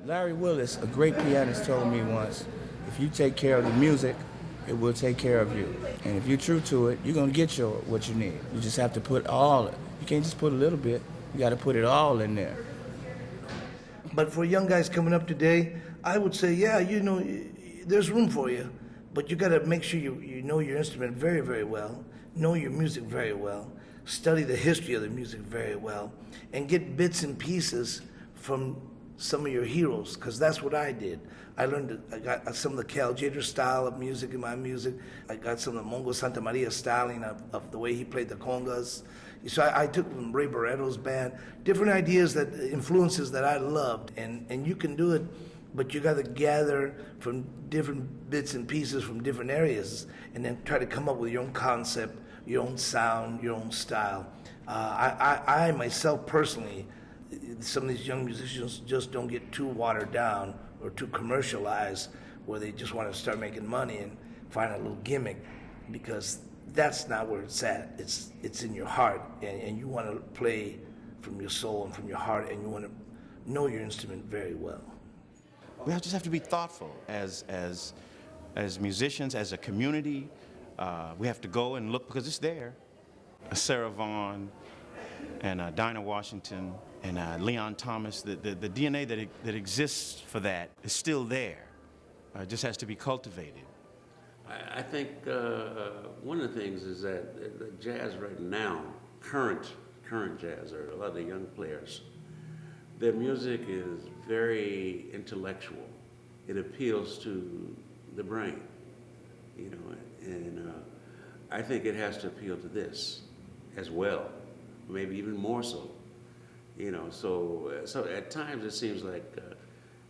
Larry Willis, a great pianist, told me once, if you take care of the music, it will take care of you. And if you're true to it, you're going to get what you need. You just have to put all, you can't just put a little bit, you got to put it all in there. But for young guys coming up today, I would say, yeah, you know, there's room for you, but you got to make sure you know your instrument very, very well, know your music very well, study the history of the music very well, and get bits and pieces from some of your heroes, because that's what I did. I got some of the Cal Jader style of music in my music. I got some of the Mongo Santa Maria styling of the way he played the congas. So I took from Ray Barretto's band, different ideas, influences that I loved, and you can do it, but you got to gather from different bits and pieces from different areas, and then try to come up with your own concept, your own sound, your own style. I myself personally, some of these young musicians just don't get too watered down or too commercialized, where they just want to start making money and find a little gimmick, because that's not where it's at. It's in your heart, and you want to play from your soul and from your heart, and you want to know your instrument very well. We just have to be thoughtful as musicians, as a community. We have to go and look, because it's there. Sarah Vaughan and Dinah Washington and Leon Thomas, the DNA that exists for that is still there. It just has to be cultivated. I think one of the things is that the jazz right now, current jazz, or a lot of the young players, their music is very intellectual. It appeals to the brain, you know, and I think it has to appeal to this as well, maybe even more so, you know. So at times it seems like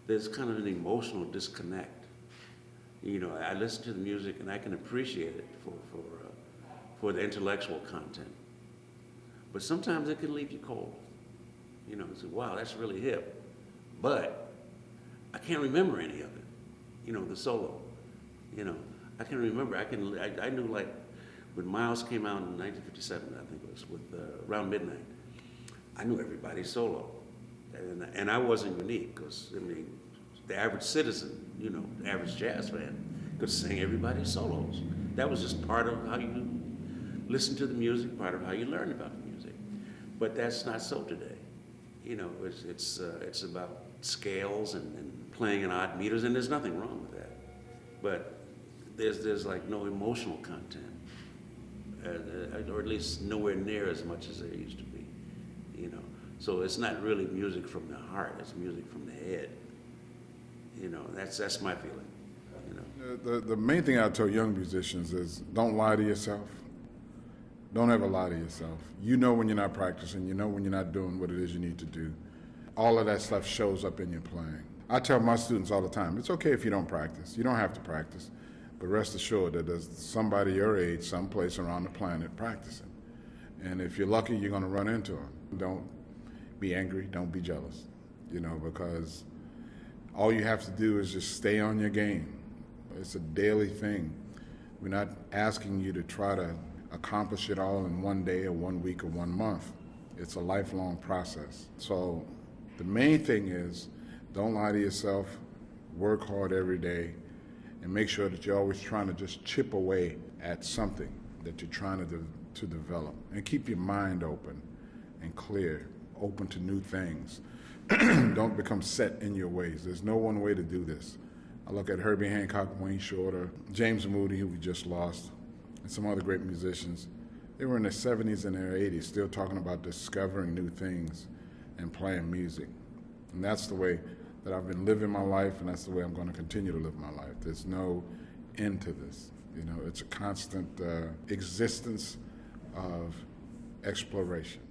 there's kind of an emotional disconnect. You know, I listen to the music and I can appreciate it for the intellectual content, but sometimes it can leave you cold. You know, say, wow, that's really hip, but I can't remember any of it. You know, the solo. You know, I can remember. I knew, like, when Miles came out in 1957, I think it was, with around midnight. I knew everybody's solo, and I wasn't unique, because I mean, the average citizen, you know, the average jazz fan, could sing everybody's solos. That was just part of how you listen to the music, part of how you learn about the music. But that's not so today. You know, it's about scales and playing in odd meters, and there's nothing wrong with that. But there's like no emotional content, or at least nowhere near as much as there used to be. You know, so it's not really music from the heart; it's music from the head. You know, that's my feeling. You know, the main thing I tell young musicians is don't lie to yourself. Don't ever lie to yourself. You know when you're not practicing. You know when you're not doing what it is you need to do. All of that stuff shows up in your playing. I tell my students all the time, it's okay if you don't practice. You don't have to practice. But rest assured that there's somebody your age someplace around the planet practicing. And if you're lucky, you're going to run into them. Don't be angry. Don't be jealous. You know, because all you have to do is just stay on your game. It's a daily thing. We're not asking you to try to accomplish it all in one day or 1 week or 1 month. It's a lifelong process. So the main thing is don't lie to yourself, work hard every day, and make sure that you're always trying to just chip away at something that you're trying to develop. And keep your mind open and clear, open to new things. Don't become set in your ways. There's no one way to do this. I look at Herbie Hancock, Wayne Shorter, James Moody, who we just lost, and some other great musicians. They were in their 70s and their 80s still talking about discovering new things and playing music. And that's the way that I've been living my life, and that's the way I'm going to continue to live my life. There's no end to this. You know, it's a constant existence of exploration.